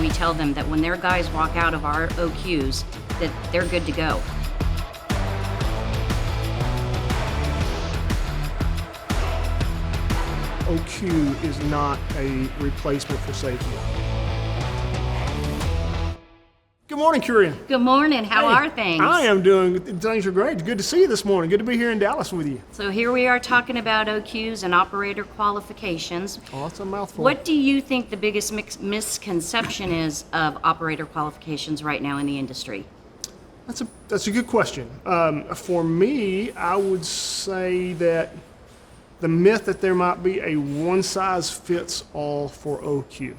we tell them that when their guys walk out of our OQs, that they're good to go. OQ is not a replacement for safety. Good morning, Kurin. Good morning. How are things? I am doing, things are great. Good to see you this morning. Good to be here in Dallas with you. So here we are talking about OQs and operator qualifications. Oh, that's a mouthful. What do you think the biggest misconception is of operator qualifications right now in the industry? That's a good question. For me, I would say that the myth that there might be a one-size-fits-all for OQ.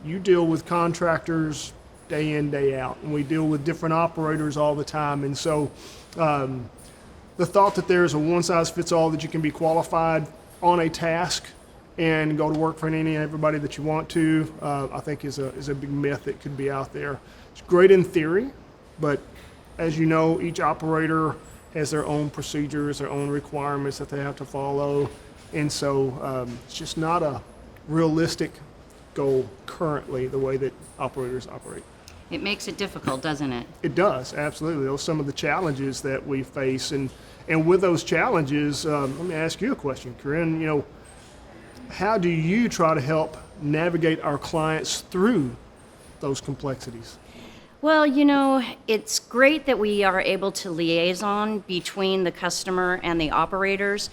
You deal with contractors day in, day out, and we deal with different operators all the time. And so the thought that there's a one-size-fits-all that you can be qualified on a task and go to work for any and everybody that you want to, I think is a big myth that could be out there. It's great in theory, but as you know, each operator has their own procedures, their own requirements that they have to follow. And so it's just not a realistic goal currently, the way that operators operate. It makes it difficult, doesn't it? It does, absolutely. Those are some of the challenges that we face. And with those challenges, let me ask you a question, Kurin. How do you try to help navigate our clients through those complexities? Well, it's great that we are able to liaison between the customer and the operators.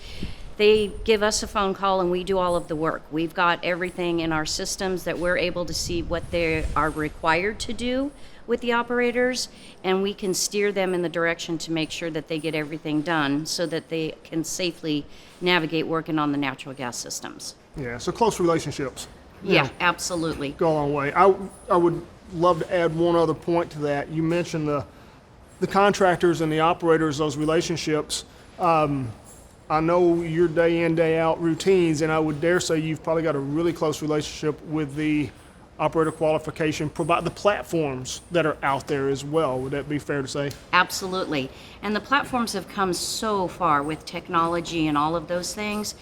They give us a phone call and we do all of the work. We've got everything in our systems that we're able to see what they are required to do with the operators, and we can steer them in the direction to make sure that they get everything done so that they can safely navigate working on the natural gas systems. Yeah, so close relationships. Yeah, absolutely. Go a long way. I would love to add one other point to that. You mentioned the contractors and the operators, those relationships. I know your day in, day out routines, and I would dare say you've probably got a really close relationship with the operator qualification, provide the platforms that are out there as well. Would that be fair to say? Absolutely. And the platforms have come so far with technology and all of those things.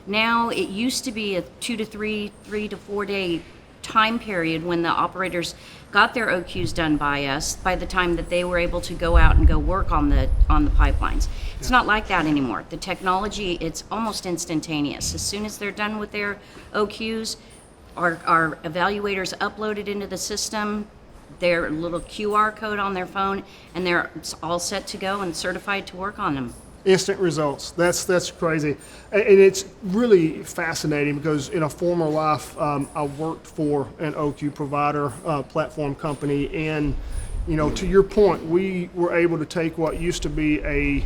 Now, it used to be a 3 to 4 day time period when the operators got their OQs done by us by the time that they were able to go out and go work on the pipelines. It's not like that anymore. The technology, it's almost instantaneous. As soon as they're done with their OQs, our evaluators upload it into the system, their little QR code on their phone, and they're all set to go and certified to work on them. Instant results. That's crazy. And it's really fascinating because in a former life, I worked for an OQ provider platform company. And, to your point, we were able to take what used to be a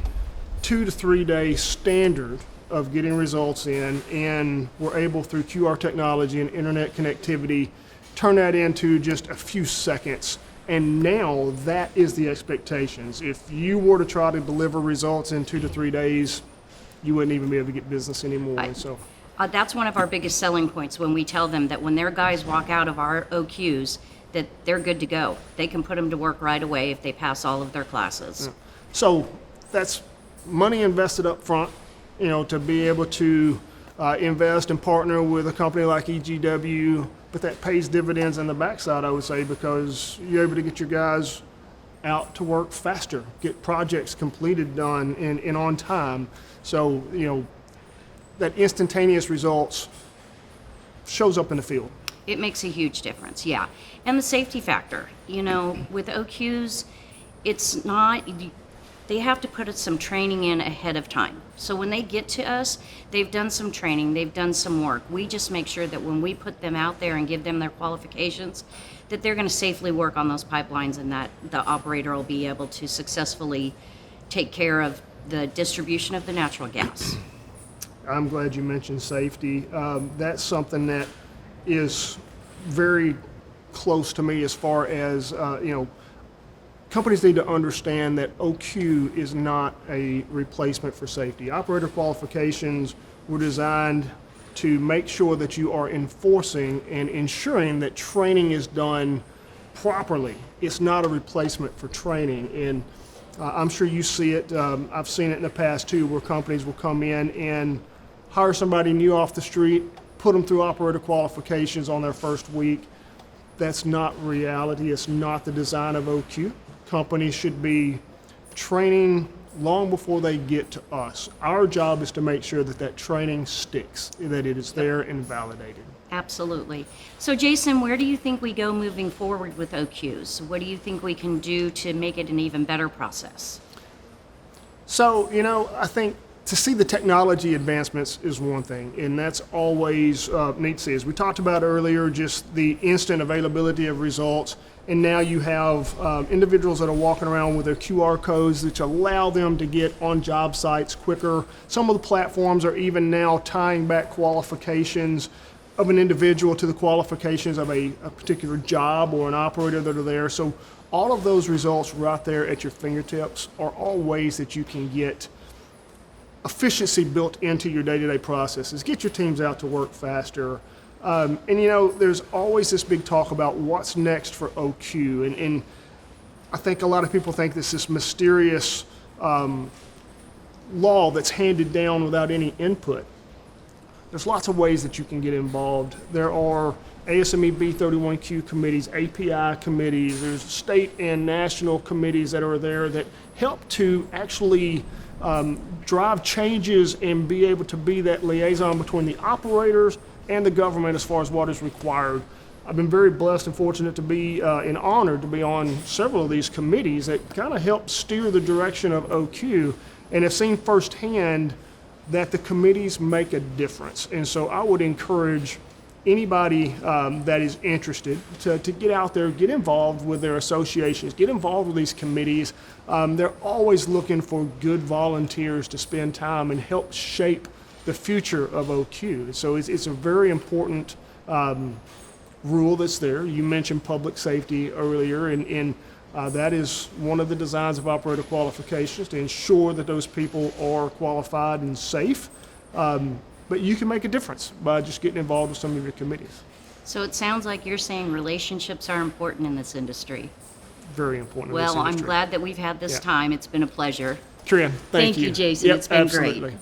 2 to 3 day standard of getting results in, and we're able through QR technology and internet connectivity, turn that into just a few seconds. And now that is the expectations. If you were to try to deliver results in 2 to 3 days, you wouldn't even be able to get business anymore. That's one of our biggest selling points when we tell them that when their guys walk out of our OQs, that they're good to go. They can put them to work right away if they pass all of their classes. Yeah. So that's money invested up front, to be able to invest and partner with a company like EGW, but that pays dividends on the backside, I would say, because you're able to get your guys out to work faster, get projects completed, done, and on time. So, that instantaneous results shows up in the field. It makes a huge difference, yeah. And the safety factor, with OQs, it's not, they have to put some training in ahead of time. So when they get to us, they've done some training, they've done some work. We just make sure that when we put them out there and give them their qualifications, that they're going to safely work on those pipelines and that the operator will be able to successfully take care of the distribution of the natural gas. I'm glad you mentioned safety. That's something that is very close to me as far as, companies need to understand that OQ is not a replacement for safety. Operator qualifications were designed to make sure that you are enforcing and ensuring that training is done properly. It's not a replacement for training. And I'm sure you see it. I've seen it in the past too, where companies will come in and hire somebody new off the street, put them through operator qualifications on their first week, that's not reality. It's not the design of OQ. Companies should be training long before they get to us. Our job is to make sure that that training sticks, that it is there and validated. Absolutely. So Jason, where do you think we go moving forward with OQs? What do you think we can do to make it an even better process? So, I think to see the technology advancements is one thing, and that's always neat to see. As we talked about earlier, just the instant availability of results, and now you have individuals that are walking around with their QR codes which allow them to get on job sites quicker. Some of the platforms are even now tying back qualifications of an individual to the qualifications of a particular job or an operator that are there. So all of those results right there at your fingertips are all ways that you can get efficiency built into your day-to-day processes, get your teams out to work faster. There's always this big talk about what's next for OQ. And I think a lot of people think this mysterious law that's handed down without any input. There's lots of ways that you can get involved. There are ASME B31Q committees, API committees, there's state and national committees that are there that help to actually drive changes and be able to be that liaison between the operators and the government as far as what is required. I've been very blessed and fortunate to be and honored to be on several of these committees that kind of help steer the direction of OQ, and have seen firsthand that the committees make a difference. And so I would encourage anybody that is interested to get out there, get involved with their associations, get involved with these committees. They're always looking for good volunteers to spend time and help shape the future of OQ. So it's a very important rule that's there. You mentioned public safety earlier, and that is one of the designs of operator qualifications, to ensure that those people are qualified and safe. But you can make a difference by just getting involved with some of your committees. So it sounds like you're saying relationships are important in this industry. Very important. Well, in this I'm industry. glad that we've had this time. It's been a pleasure. Trin, thank you. Thank you, Jason. Yep, It's been absolutely. great.